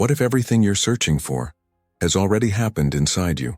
What if everything you're searching for has already happened inside you?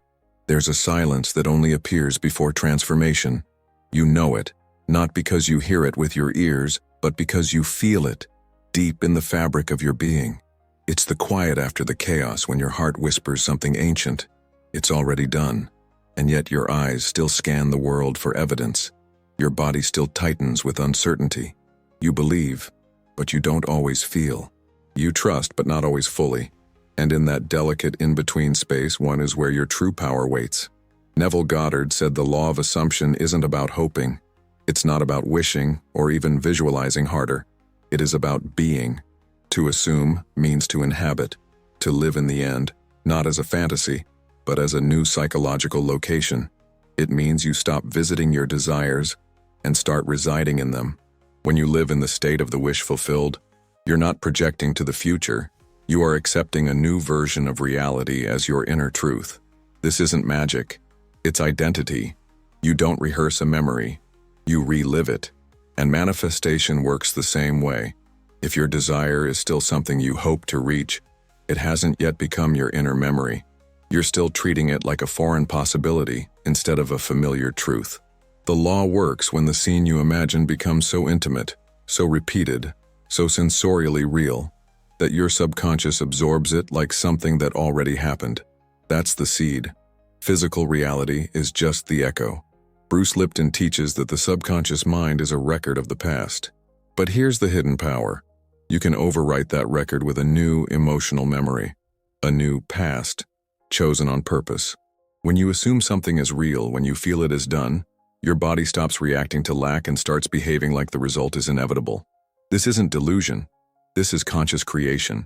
There's a silence that only appears before transformation. You know it, not because you hear it with your ears, but because you feel it, deep in the fabric of your being. It's the quiet after the chaos when your heart whispers something ancient. It's already done, and yet your eyes still scan the world for evidence. Your body still tightens with uncertainty. You believe, but you don't always feel. You trust, but not always fully. And in that delicate in-between space, one is where your true power waits. Neville Goddard said the law of assumption isn't about hoping. It's not about wishing or even visualizing harder. It is about being. To assume means to inhabit, to live in the end, not as a fantasy, but as a new psychological location. It means you stop visiting your desires and start residing in them. When you live in the state of the wish fulfilled, you're not projecting to the future. You are accepting a new version of reality as your inner truth. This isn't magic. It's identity. You don't rehearse a memory. You relive it. And manifestation works the same way. If your desire is still something you hope to reach, it hasn't yet become your inner memory. You're still treating it like a foreign possibility instead of a familiar truth. The law works when the scene you imagine becomes so intimate, so repeated, so sensorially real, that your subconscious absorbs it like something that already happened. That's the seed. Physical reality is just the echo. Bruce Lipton teaches that the subconscious mind is a record of the past. But here's the hidden power. You can overwrite that record with a new emotional memory, a new past, chosen on purpose. When you assume something is real, when you feel it is done, your body stops reacting to lack and starts behaving like the result is inevitable. This isn't delusion. This is conscious creation,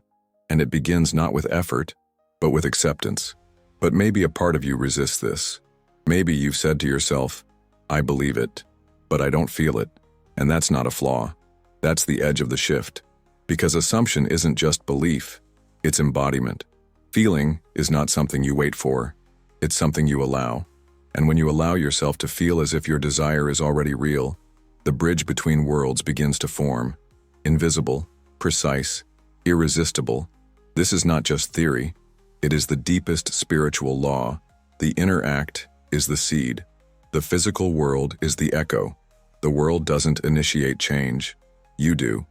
and it begins not with effort, but with acceptance. But maybe a part of you resists this. Maybe you've said to yourself, I believe it, but I don't feel it. And that's not a flaw. That's the edge of the shift. Because assumption isn't just belief, it's embodiment. Feeling is not something you wait for, it's something you allow. And when you allow yourself to feel as if your desire is already real, the bridge between worlds begins to form. Invisible, precise, irresistible. This is not just theory. It is the deepest spiritual law. The inner act is the seed. The physical world is the echo. The world doesn't initiate change. You do.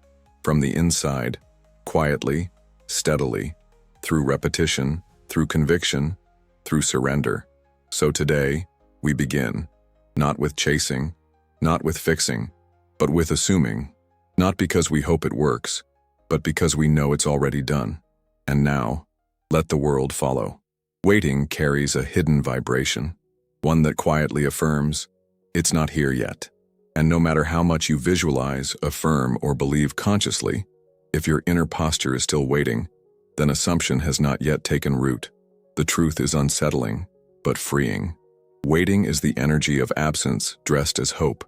From the inside, quietly, steadily, through repetition, through conviction, through surrender. So today, we begin, not with chasing, not with fixing, but with assuming, not because we hope it works, but because we know it's already done. And now, let the world follow. Waiting carries a hidden vibration, one that quietly affirms, it's not here yet. And no matter how much you visualize, affirm, or believe consciously, if your inner posture is still waiting, then assumption has not yet taken root. The truth is unsettling, but freeing. Waiting is the energy of absence dressed as hope.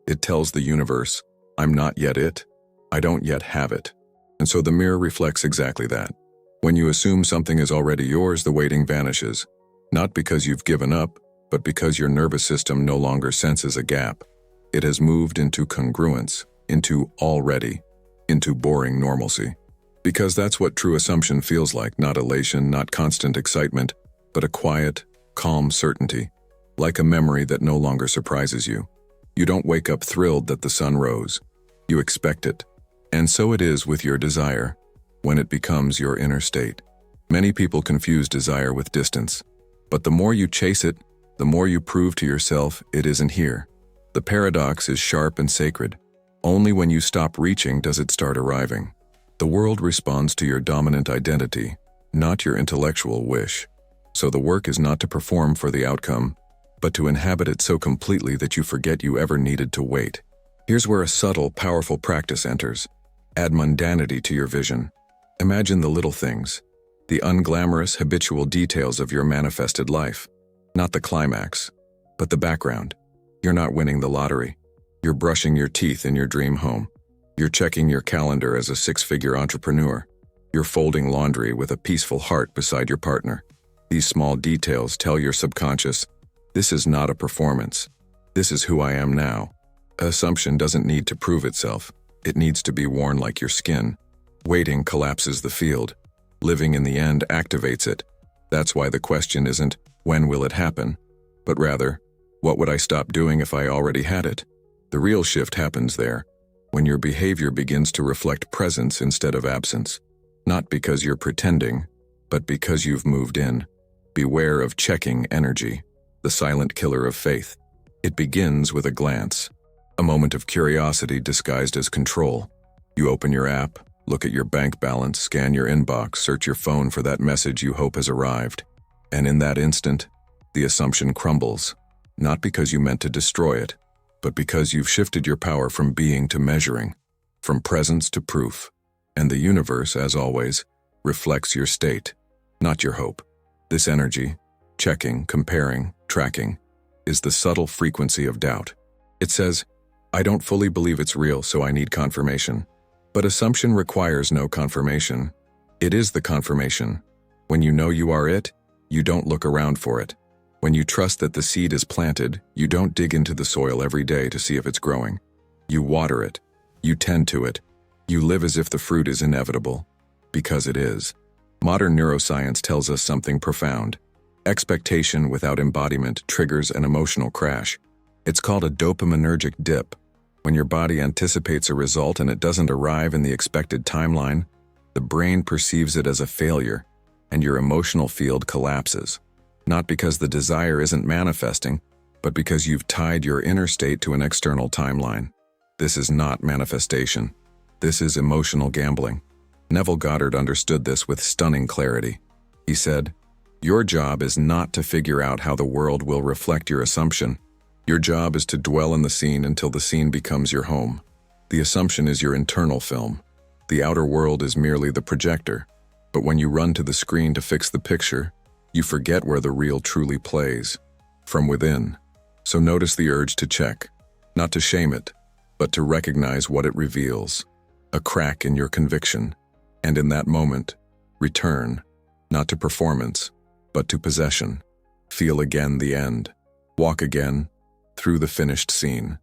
It tells the universe, I'm not yet it. I don't yet have it. And so the mirror reflects exactly that. When you assume something is already yours, the waiting vanishes. Not because you've given up, but because your nervous system no longer senses a gap. It has moved into congruence, into already, into boring normalcy. Because that's what true assumption feels like, not elation, not constant excitement, but a quiet, calm certainty, like a memory that no longer surprises you. You don't wake up thrilled that the sun rose. You expect it. And so it is with your desire, when it becomes your inner state. Many people confuse desire with distance, but the more you chase it, the more you prove to yourself it isn't here. The paradox is sharp and sacred. Only when you stop reaching does it start arriving. The world responds to your dominant identity, not your intellectual wish. So the work is not to perform for the outcome, but to inhabit it so completely that you forget you ever needed to wait. Here's where a subtle, powerful practice enters. Add mundanity to your vision. Imagine the little things, the unglamorous, habitual details of your manifested life. Not the climax, but the background. You're not winning the lottery. You're brushing your teeth in your dream home. You're checking your calendar as a six-figure entrepreneur. You're folding laundry with a peaceful heart beside your partner. These small details tell your subconscious, this is not a performance. This is who I am now. Assumption doesn't need to prove itself. It needs to be worn like your skin. Waiting collapses the field. Living in the end activates it. That's why the question isn't, when will it happen? But rather, what would I stop doing if I already had it? The real shift happens there, when your behavior begins to reflect presence instead of absence. Not because you're pretending, but because you've moved in. Beware of checking energy, the silent killer of faith. It begins with a glance, a moment of curiosity disguised as control. You open your app, look at your bank balance, scan your inbox, search your phone for that message you hope has arrived. And in that instant, the assumption crumbles, not because you meant to destroy it, but because you've shifted your power from being to measuring, from presence to proof. And the universe, as always, reflects your state, not your hope. This energy, checking, comparing, tracking, is the subtle frequency of doubt. It says, I don't fully believe it's real, so I need confirmation. But assumption requires no confirmation. It is the confirmation. When you know you are it, you don't look around for it. When you trust that the seed is planted, you don't dig into the soil every day to see if it's growing. You water it. You tend to it. You live as if the fruit is inevitable. Because it is. Modern neuroscience tells us something profound. Expectation without embodiment triggers an emotional crash. It's called a dopaminergic dip. When your body anticipates a result and it doesn't arrive in the expected timeline, the brain perceives it as a failure, and your emotional field collapses. Not because the desire isn't manifesting, but because you've tied your inner state to an external timeline. This is not manifestation. This is emotional gambling. Neville Goddard understood this with stunning clarity. He said, your job is not to figure out how the world will reflect your assumption. Your job is to dwell in the scene until the scene becomes your home. The assumption is your internal film. The outer world is merely the projector. But when you run to the screen to fix the picture, you forget where the real truly plays, from within. So notice the urge to check, not to shame it, but to recognize what it reveals, a crack in your conviction. And in that moment, return, not to performance, but to possession. Feel again the end. Walk again through the finished scene.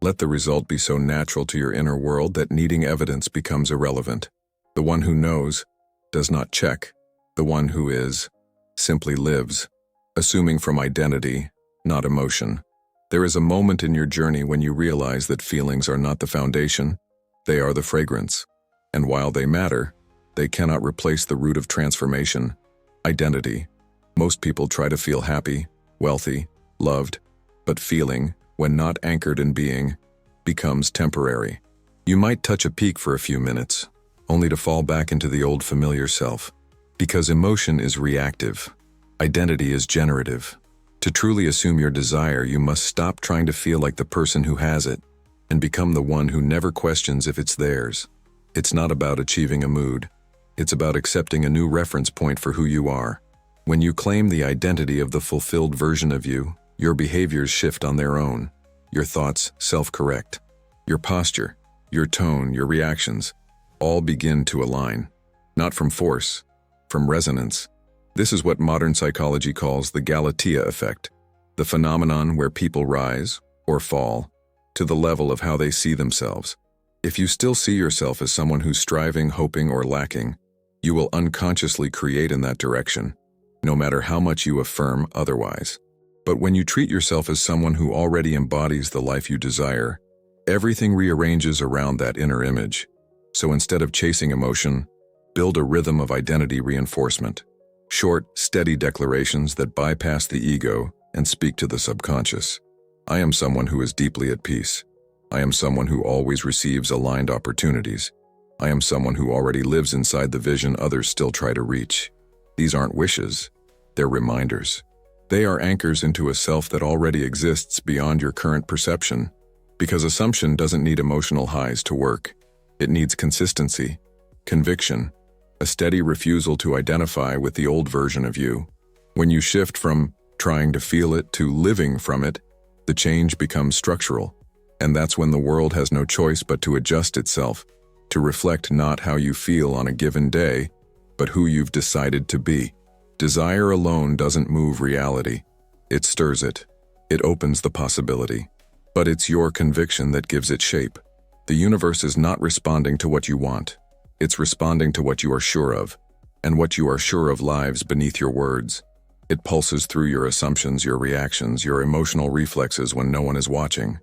Let the result be so natural to your inner world that needing evidence becomes irrelevant. The one who knows does not check. The one who is simply lives, assuming from identity, not emotion. There is a moment in your journey when you realize that feelings are not the foundation, they are the fragrance. And while they matter, they cannot replace the root of transformation, identity. Most people try to feel happy, wealthy, loved, but feeling, when not anchored in being, becomes temporary. You might touch a peak for a few minutes, only to fall back into the old familiar self. Because emotion is reactive, identity is generative. To truly assume your desire, you must stop trying to feel like the person who has it, and become the one who never questions if it's theirs. It's not about achieving a mood. It's about accepting a new reference point for who you are. When you claim the identity of the fulfilled version of you, your behaviors shift on their own. Your thoughts self-correct. Your posture, your tone, your reactions, all begin to align. Not from force, from resonance. This is what modern psychology calls the Galatea effect, the phenomenon where people rise, or fall, to the level of how they see themselves. If you still see yourself as someone who's striving, hoping, or lacking, you will unconsciously create in that direction, no matter how much you affirm otherwise. But when you treat yourself as someone who already embodies the life you desire, everything rearranges around that inner image. So instead of chasing emotion, build a rhythm of identity reinforcement. Short, steady declarations that bypass the ego and speak to the subconscious. I am someone who is deeply at peace. I am someone who always receives aligned opportunities. I am someone who already lives inside the vision others still try to reach. These aren't wishes. They're reminders. They are anchors into a self that already exists beyond your current perception. Because assumption doesn't need emotional highs to work. It needs consistency, conviction, a steady refusal to identify with the old version of you. When you shift from trying to feel it to living from it, the change becomes structural. And that's when the world has no choice but to adjust itself, to reflect not how you feel on a given day, but who you've decided to be. Desire alone doesn't move reality. It stirs it. It opens the possibility. But it's your conviction that gives it shape. The universe is not responding to what you want. It's responding to what you are sure of. And what you are sure of lives beneath your words. It pulses through your assumptions, your reactions, your emotional reflexes when no one is watching.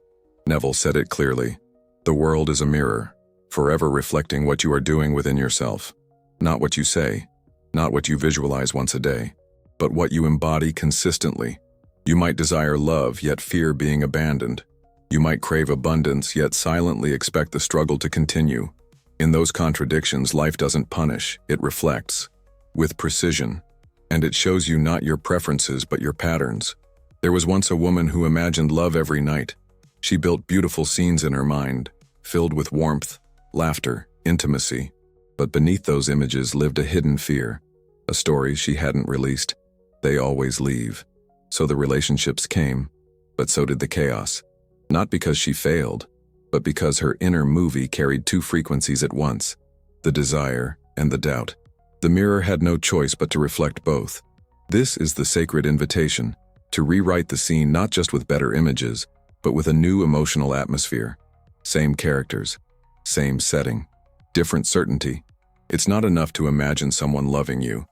Neville said it clearly. The world is a mirror, forever reflecting what you are doing within yourself. Not what you say, not what you visualize once a day, but what you embody consistently. You might desire love, yet fear being abandoned. You might crave abundance, yet silently expect the struggle to continue. In those contradictions, life doesn't punish, it reflects. With precision. And it shows you not your preferences, but your patterns. There was once a woman who imagined love every night. She built beautiful scenes in her mind, filled with warmth, laughter, intimacy. But beneath those images lived a hidden fear, a story she hadn't released. They always leave. So the relationships came, but so did the chaos. Not because she failed, but because her inner movie carried two frequencies at once, the desire and the doubt. The mirror had no choice but to reflect both. This is the sacred invitation, to rewrite the scene not just with better images, but with a new emotional atmosphere. Same characters, same setting, different certainty. It's not enough to imagine someone loving you.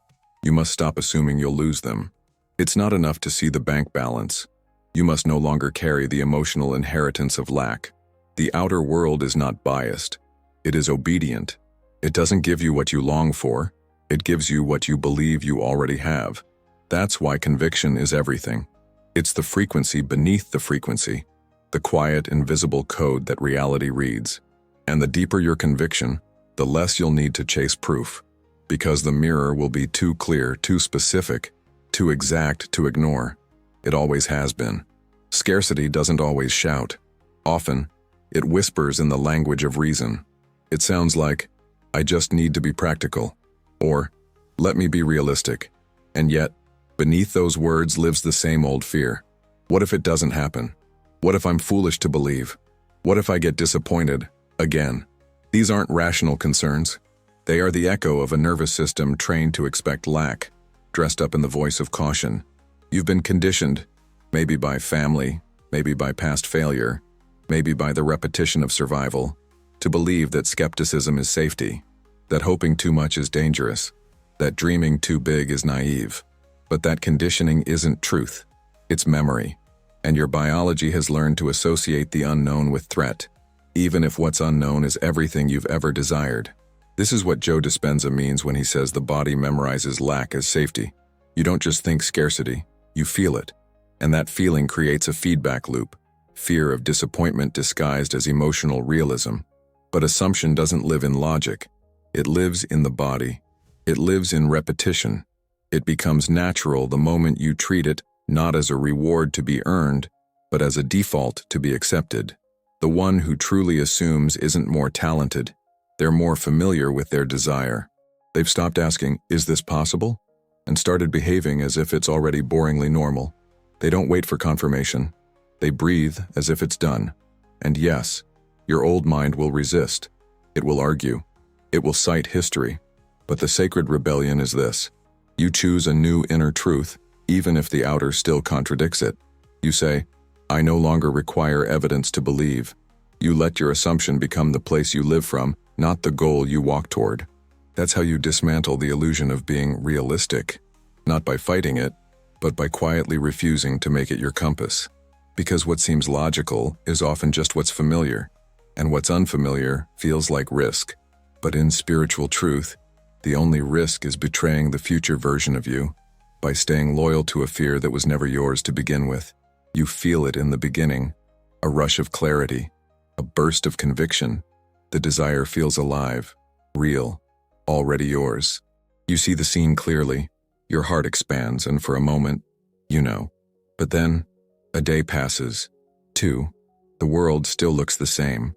You must stop assuming you'll lose them. It's not enough to see the bank balance. You must no longer carry the emotional inheritance of lack. The outer world is not biased. It is obedient. It doesn't give you what you long for. It gives you what you believe you already have. That's why conviction is everything. It's the frequency beneath the frequency, the quiet, invisible code that reality reads. And the deeper your conviction, the less you'll need to chase proof. Because the mirror will be too clear, too specific, too exact to ignore. It always has been. Scarcity doesn't always shout. Often, it whispers in the language of reason. It sounds like, I just need to be practical, or let me be realistic. And yet, beneath those words lives the same old fear. What if it doesn't happen? What if I'm foolish to believe? What if I get disappointed again? These aren't rational concerns. They are the echo of a nervous system trained to expect lack, dressed up in the voice of caution. You've been conditioned, maybe by family, maybe by past failure, maybe by the repetition of survival, to believe that skepticism is safety, that hoping too much is dangerous, that dreaming too big is naive. But that conditioning isn't truth, it's memory. And your biology has learned to associate the unknown with threat, even if what's unknown is everything you've ever desired. This is what Joe Dispenza means when he says the body memorizes lack as safety. You don't just think scarcity, you feel it. And that feeling creates a feedback loop, fear of disappointment disguised as emotional realism. But assumption doesn't live in logic. It lives in the body. It lives in repetition. It becomes natural the moment you treat it not as a reward to be earned, but as a default to be accepted. The one who truly assumes isn't more talented. They're more familiar with their desire. They've stopped asking, is this possible? And started behaving as if it's already boringly normal. They don't wait for confirmation. They breathe as if it's done. And yes, your old mind will resist. It will argue. It will cite history. But the sacred rebellion is this. You choose a new inner truth, even if the outer still contradicts it. You say, I no longer require evidence to believe. You let your assumption become the place you live from, not the goal you walk toward. That's how you dismantle the illusion of being realistic, not by fighting it, but by quietly refusing to make it your compass. Because what seems logical is often just what's familiar, and what's unfamiliar feels like risk. But in spiritual truth, the only risk is betraying the future version of you by staying loyal to a fear that was never yours to begin with. You feel it in the beginning, a rush of clarity, a burst of conviction. The desire feels alive, real, already yours. You see the scene clearly, your heart expands, and for a moment, you know. But then, a day passes, 2, the world still looks the same,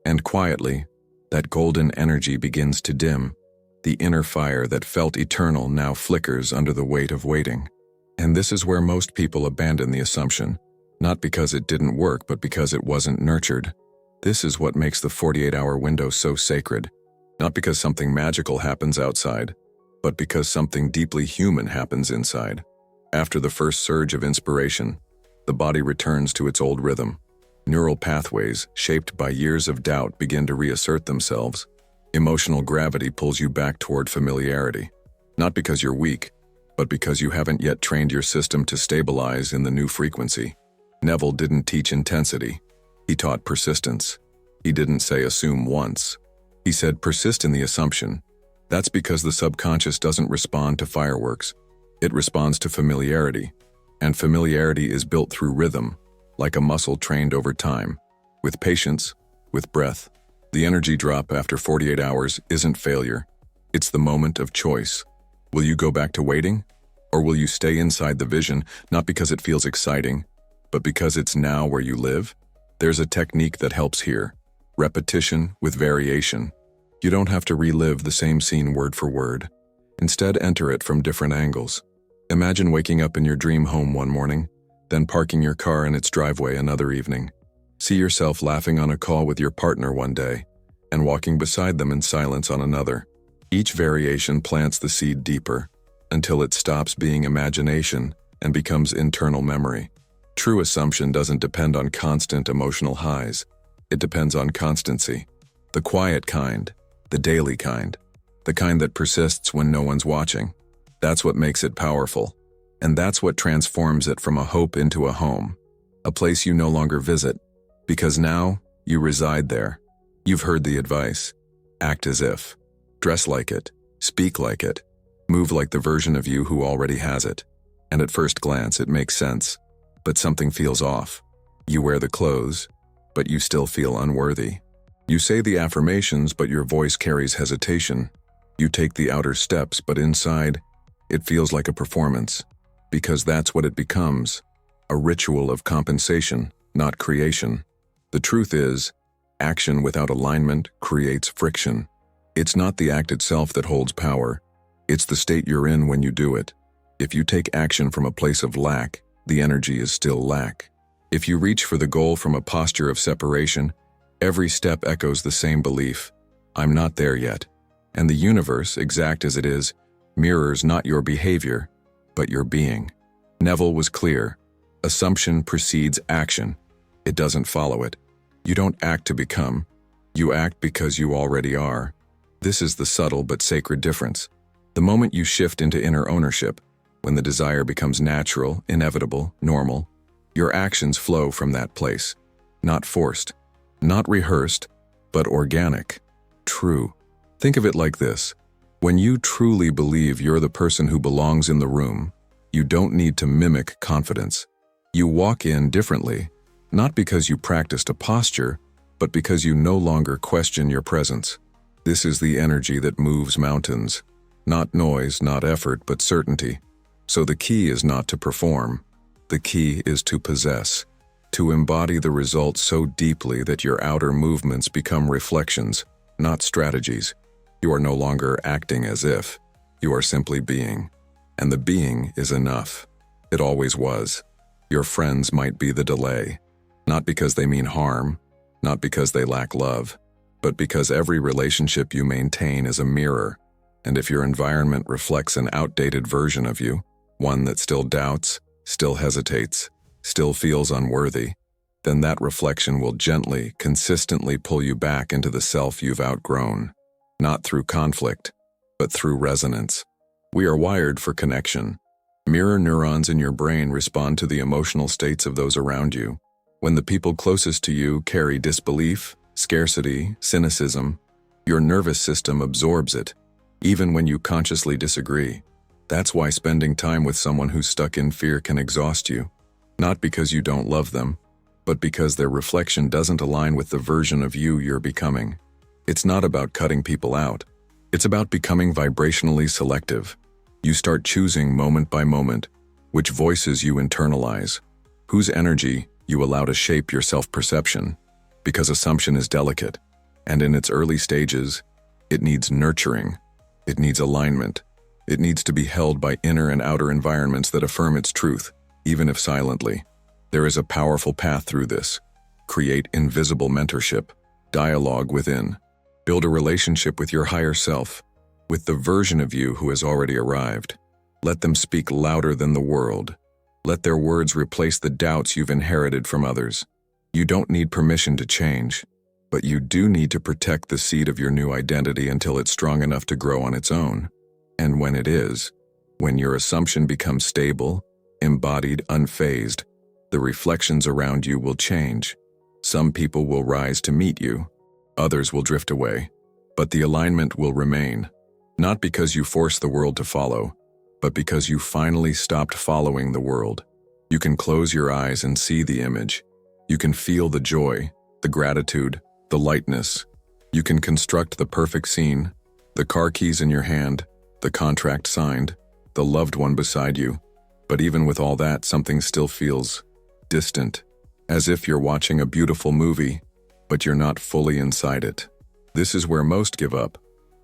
and quietly, that golden energy begins to dim. The inner fire that felt eternal now flickers under the weight of waiting. And this is where most people abandon the assumption, not because it didn't work, but because it wasn't nurtured. This is what makes the 48-hour window so sacred, not because something magical happens outside, but because something deeply human happens inside. After the first surge of inspiration, the body returns to its old rhythm. Neural pathways, shaped by years of doubt, begin to reassert themselves. Emotional gravity pulls you back toward familiarity. Not because you're weak, but because you haven't yet trained your system to stabilize in the new frequency. Neville didn't teach intensity. He taught persistence. He didn't say assume once. He said persist in the assumption. That's because the subconscious doesn't respond to fireworks. It responds to familiarity. And familiarity is built through rhythm, like a muscle trained over time. With patience, with breath. The energy drop after 48 hours isn't failure. It's the moment of choice. Will you go back to waiting? Or will you stay inside the vision, not because it feels exciting, but because it's now where you live? There's a technique that helps here. Repetition with variation. You don't have to relive the same scene word for word. Instead, enter it from different angles. Imagine waking up in your dream home one morning, then parking your car in its driveway another evening. See yourself laughing on a call with your partner one day, and walking beside them in silence on another. Each variation plants the seed deeper, until it stops being imagination and becomes internal memory. True assumption doesn't depend on constant emotional highs. It depends on constancy. The quiet kind, the daily kind, the kind that persists when no one's watching. That's what makes it powerful. And that's what transforms it from a hope into a home. A place you no longer visit, because now you reside there. You've heard the advice. Act as if. Dress like it. Speak like it. Move like the version of you who already has it. And at first glance, it makes sense. But something feels off. You wear the clothes, but you still feel unworthy. You say the affirmations, but your voice carries hesitation. You take the outer steps, but inside, it feels like a performance. Because that's what it becomes. A ritual of compensation, not creation. The truth is, action without alignment creates friction. It's not the act itself that holds power. It's the state you're in when you do it. If you take action from a place of lack, the energy is still lack. If you reach for the goal from a posture of separation, every step echoes the same belief. I'm not there yet. And the universe, exact as it is, mirrors not your behavior, but your being. Neville was clear. Assumption precedes action. It doesn't follow it. You don't act to become. You act because you already are. This is the subtle but sacred difference. The moment you shift into inner ownership, when the desire becomes natural, inevitable, normal, your actions flow from that place. Not forced, not rehearsed, but organic, true. Think of it like this. When you truly believe you're the person who belongs in the room, you don't need to mimic confidence. You walk in differently, not because you practiced a posture, but because you no longer question your presence. This is the energy that moves mountains. Not noise, not effort, but certainty. So the key is not to perform. The key is to possess, to embody the results so deeply that your outer movements become reflections, not strategies. You are no longer acting as if. You are simply being. And the being is enough. It always was. Your friends might be the delay. Not because they mean harm, not because they lack love, but because every relationship you maintain is a mirror. And if your environment reflects an outdated version of you, one that still doubts, still hesitates, still feels unworthy, then that reflection will gently, consistently pull you back into the self you've outgrown. Not through conflict, but through resonance. We are wired for connection. Mirror neurons in your brain respond to the emotional states of those around you. When the people closest to you carry disbelief, scarcity, cynicism, your nervous system absorbs it, even when you consciously disagree. That's why spending time with someone who's stuck in fear can exhaust you. Not because you don't love them, but because their reflection doesn't align with the version of you you're becoming. It's not about cutting people out. It's about becoming vibrationally selective. You start choosing moment by moment which voices you internalize, whose energy you allow to shape your self-perception, because assumption is delicate, and in its early stages, it needs nurturing, it needs alignment, it needs to be held by inner and outer environments that affirm its truth, even if silently. There is a powerful path through this. Create invisible mentorship, dialogue within. Build a relationship with your higher self, with the version of you who has already arrived. Let them speak louder than the world. Let their words replace the doubts you've inherited from others. You don't need permission to change, but you do need to protect the seed of your new identity until it's strong enough to grow on its own. And when it is, when your assumption becomes stable, embodied, unfazed, the reflections around you will change. Some people will rise to meet you, others will drift away, but the alignment will remain, not because you force the world to follow, but because you finally stopped following the world. You can close your eyes and see the image. You can feel the joy, the gratitude, the lightness. You can construct the perfect scene, the car keys in your hand, the contract signed, the loved one beside you. But even with all that, something still feels distant, as if you're watching a beautiful movie, but you're not fully inside it. This is where most give up,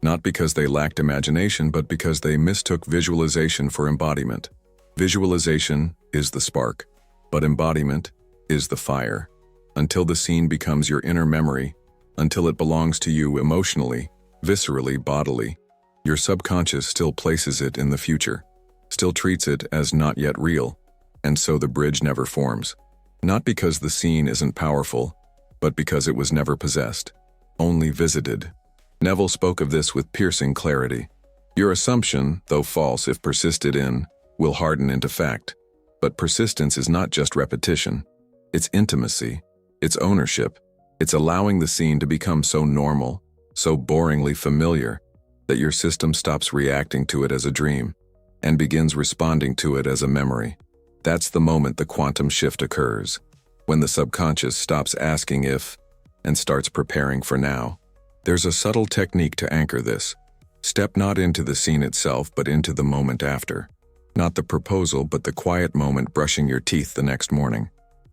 not because they lacked imagination, but because they mistook visualization for embodiment. Visualization is the spark, but embodiment is the fire. Until the scene becomes your inner memory, until it belongs to you emotionally, viscerally, bodily, your subconscious still places it in the future, still treats it as not yet real, and so the bridge never forms. Not because the scene isn't powerful, but because it was never possessed, only visited. Neville spoke of this with piercing clarity. Your assumption, though false if persisted in, will harden into fact. But persistence is not just repetition. It's intimacy. It's ownership. It's allowing the scene to become so normal, so boringly familiar, that your system stops reacting to it as a dream and begins responding to it as a memory. That's the moment the quantum shift occurs, when the subconscious stops asking if and starts preparing for now. There's a subtle technique to anchor this. Step not into the scene itself, but into the moment after. Not the proposal, but the quiet moment brushing your teeth the next morning.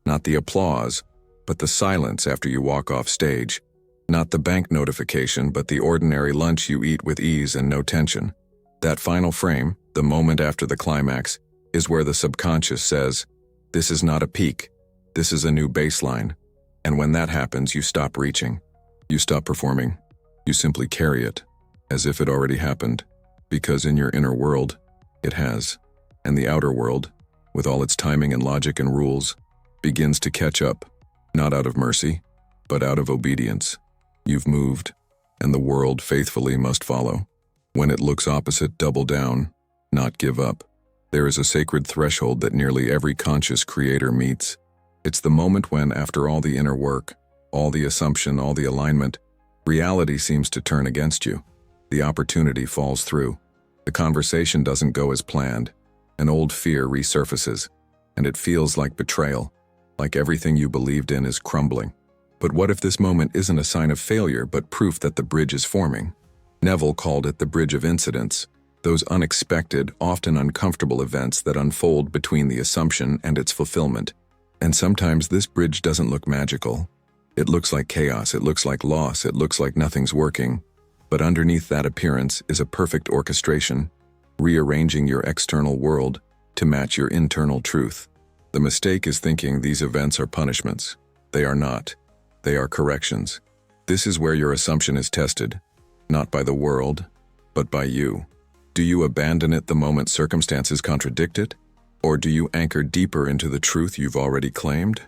Not the applause, but the silence after you walk off stage. Not the bank notification, but the ordinary lunch you eat with ease and no tension. That final frame, the moment after the climax, is where the subconscious says, this is not a peak, this is a new baseline. And when that happens, you stop reaching. You stop performing. You simply carry it, as if it already happened, because in your inner world, it has. And the outer world, with all its timing and logic and rules, begins to catch up, not out of mercy, but out of obedience. You've moved, and the world faithfully must follow. When it looks opposite, double down, not give up. There is a sacred threshold that nearly every conscious creator meets. It's the moment when, after all the inner work, all the assumption, all the alignment, reality seems to turn against you. The opportunity falls through. The conversation doesn't go as planned. An old fear resurfaces, and it feels like betrayal, like everything you believed in is crumbling. But what if this moment isn't a sign of failure, but proof that the bridge is forming? Neville called it the bridge of incidents, those unexpected, often uncomfortable events that unfold between the assumption and its fulfillment. And sometimes this bridge doesn't look magical. It looks like chaos, it looks like loss, it looks like nothing's working. But underneath that appearance is a perfect orchestration, rearranging your external world to match your internal truth. The mistake is thinking these events are punishments. They are not. They are corrections. This is where your assumption is tested, not by the world, but by you. Do you abandon it the moment circumstances contradict it? Or do you anchor deeper into the truth you've already claimed?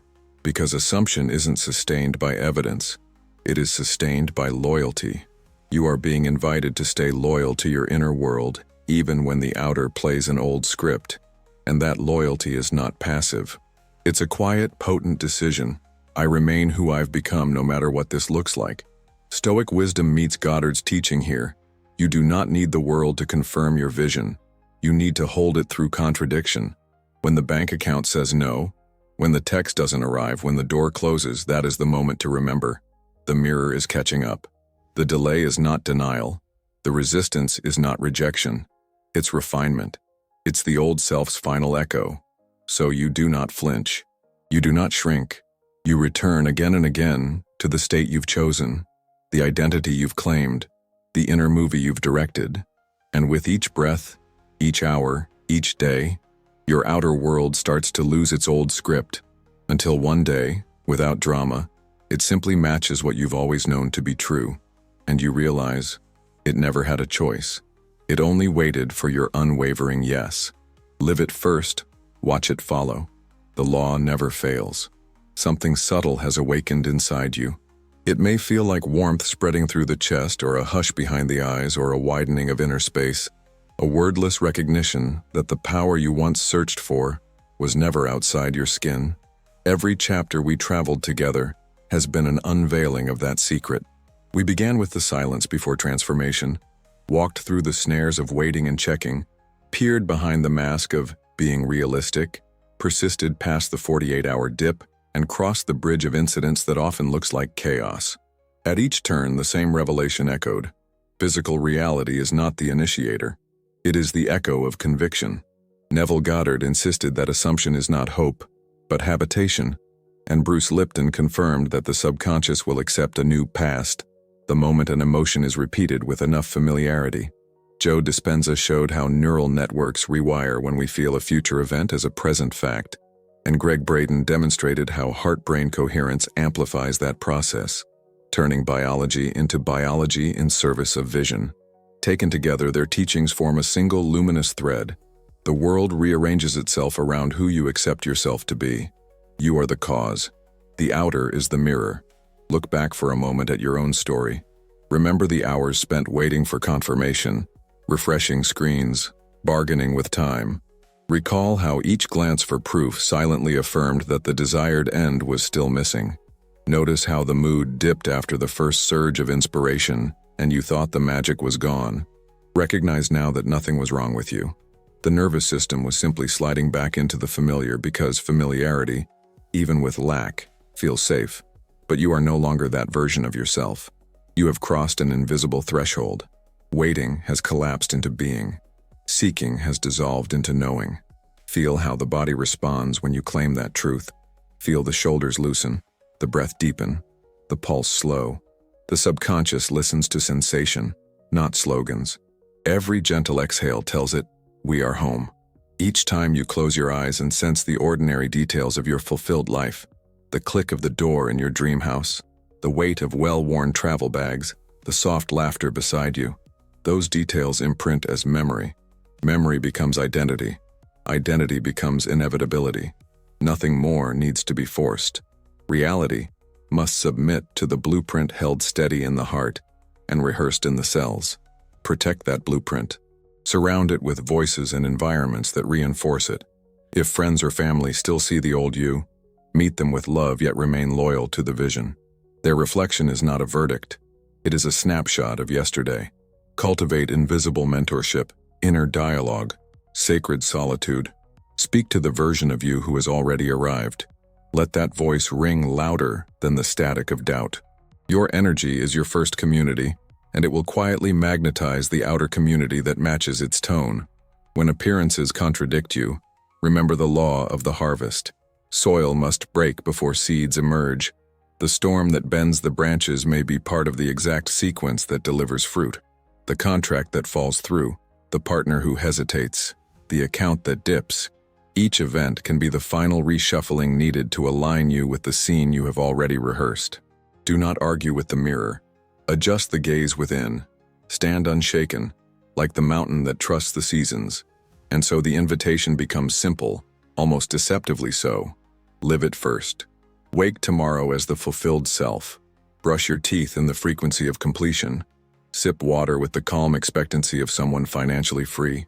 Because assumption isn't sustained by evidence. It is sustained by loyalty. You are being invited to stay loyal to your inner world, even when the outer plays an old script. And that loyalty is not passive. It's a quiet, potent decision. I remain who I've become no matter what this looks like. Stoic wisdom meets Goddard's teaching here. You do not need the world to confirm your vision. You need to hold it through contradiction. When the bank account says no, when the text doesn't arrive, when the door closes, that is the moment to remember. The mirror is catching up. The delay is not denial. The resistance is not rejection. It's refinement. It's the old self's final echo. So you do not flinch. You do not shrink. You return again and again to the state you've chosen, the identity you've claimed, the inner movie you've directed. And with each breath, each hour, each day, your outer world starts to lose its old script, until one day, without drama, it simply matches what you've always known to be true, and you realize it never had a choice. It only waited for your unwavering yes. Live it first, watch it follow. The law never fails. Something subtle has awakened inside you. It may feel like warmth spreading through the chest, or a hush behind the eyes, or a widening of inner space, A wordless recognition that the power you once searched for was never outside your skin. Every chapter we traveled together has been an unveiling of that secret. We began with the silence before transformation, walked through the snares of waiting and checking, peered behind the mask of being realistic, persisted past the 48-hour dip, and crossed the bridge of incidents that often looks like chaos. At each turn, the same revelation echoed. Physical reality is not the initiator. It is the echo of conviction. Neville Goddard insisted that assumption is not hope, but habitation, and Bruce Lipton confirmed that the subconscious will accept a new past the moment an emotion is repeated with enough familiarity. Joe Dispenza showed how neural networks rewire when we feel a future event as a present fact, and Greg Braden demonstrated how heart-brain coherence amplifies that process, turning biology into biology in service of vision. Taken together, their teachings form a single luminous thread. The world rearranges itself around who you accept yourself to be. You are the cause. The outer is the mirror. Look back for a moment at your own story. Remember the hours spent waiting for confirmation, refreshing screens, bargaining with time. Recall how each glance for proof silently affirmed that the desired end was still missing. Notice how the mood dipped after the first surge of inspiration, and you thought the magic was gone. Recognize now that nothing was wrong with you. The nervous system was simply sliding back into the familiar because familiarity, even with lack, feels safe. But you are no longer that version of yourself. You have crossed an invisible threshold. Waiting has collapsed into being. Seeking has dissolved into knowing. Feel how the body responds when you claim that truth. Feel the shoulders loosen, the breath deepen, the pulse slow. The subconscious listens to sensation, not slogans. Every gentle exhale tells it, we are home. Each time you close your eyes and sense the ordinary details of your fulfilled life, the click of the door in your dream house, the weight of well-worn travel bags, the soft laughter beside you, those details imprint as memory. Memory becomes identity. Identity becomes inevitability. Nothing more needs to be forced. Reality must submit to the blueprint held steady in the heart and rehearsed in the cells. Protect that blueprint. Surround it with voices and environments that reinforce it. If friends or family still see the old you, meet them with love yet remain loyal to the vision. Their reflection is not a verdict. It is a snapshot of yesterday. Cultivate invisible mentorship, inner dialogue, sacred solitude. Speak to the version of you who has already arrived. Let that voice ring louder than the static of doubt. Your energy is your first community, and it will quietly magnetize the outer community that matches its tone. When appearances contradict you, remember the law of the harvest. Soil must break before seeds emerge. The storm that bends the branches may be part of the exact sequence that delivers fruit. The contract that falls through, the partner who hesitates, the account that dips. Each event can be the final reshuffling needed to align you with the scene you have already rehearsed. Do not argue with the mirror. Adjust the gaze within. Stand unshaken, like the mountain that trusts the seasons. And so the invitation becomes simple, almost deceptively so. Live it first. Wake tomorrow as the fulfilled self. Brush your teeth in the frequency of completion. Sip water with the calm expectancy of someone financially free.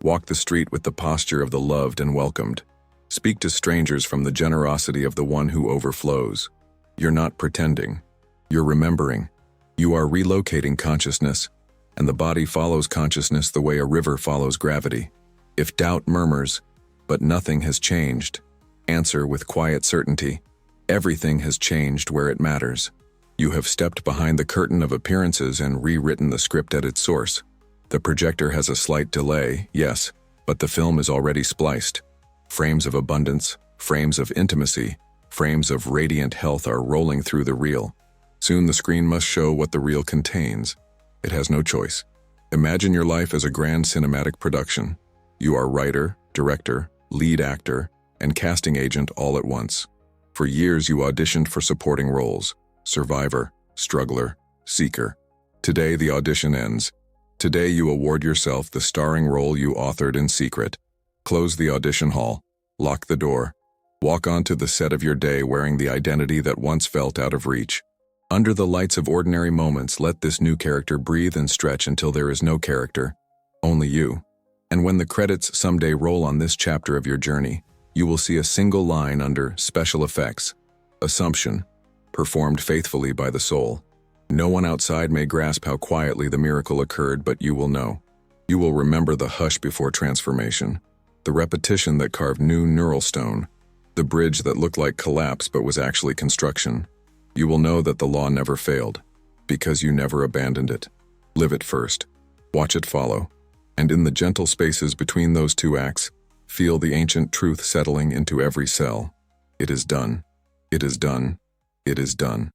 Walk the street with the posture of the loved and welcomed. Speak to strangers from the generosity of the one who overflows. You're not pretending. You're remembering. You are relocating consciousness, and the body follows consciousness the way a river follows gravity. If doubt murmurs, but nothing has changed, answer with quiet certainty. Everything has changed where it matters. You have stepped behind the curtain of appearances and rewritten the script at its source. The projector has a slight delay, yes, but the film is already spliced. Frames of abundance, frames of intimacy, frames of radiant health are rolling through the reel. Soon the screen must show what the reel contains. It has no choice. Imagine your life as a grand cinematic production. You are writer, director, lead actor, and casting agent all at once. For years you auditioned for supporting roles: survivor, struggler, seeker. Today the audition ends. Today you award yourself the starring role you authored in secret. Close the audition hall. Lock the door. Walk onto the set of your day wearing the identity that once felt out of reach. Under the lights of ordinary moments, let this new character breathe and stretch until there is no character, only you. And when the credits someday roll on this chapter of your journey, you will see a single line under Special Effects, Assumption, performed faithfully by the soul. No one outside may grasp how quietly the miracle occurred, but you will know. You will remember the hush before transformation, the repetition that carved new neural stone, the bridge that looked like collapse but was actually construction. You will know that the law never failed, because you never abandoned it. Live it first, watch it follow, and in the gentle spaces between those two acts, feel the ancient truth settling into every cell. It is done. It is done. It is done.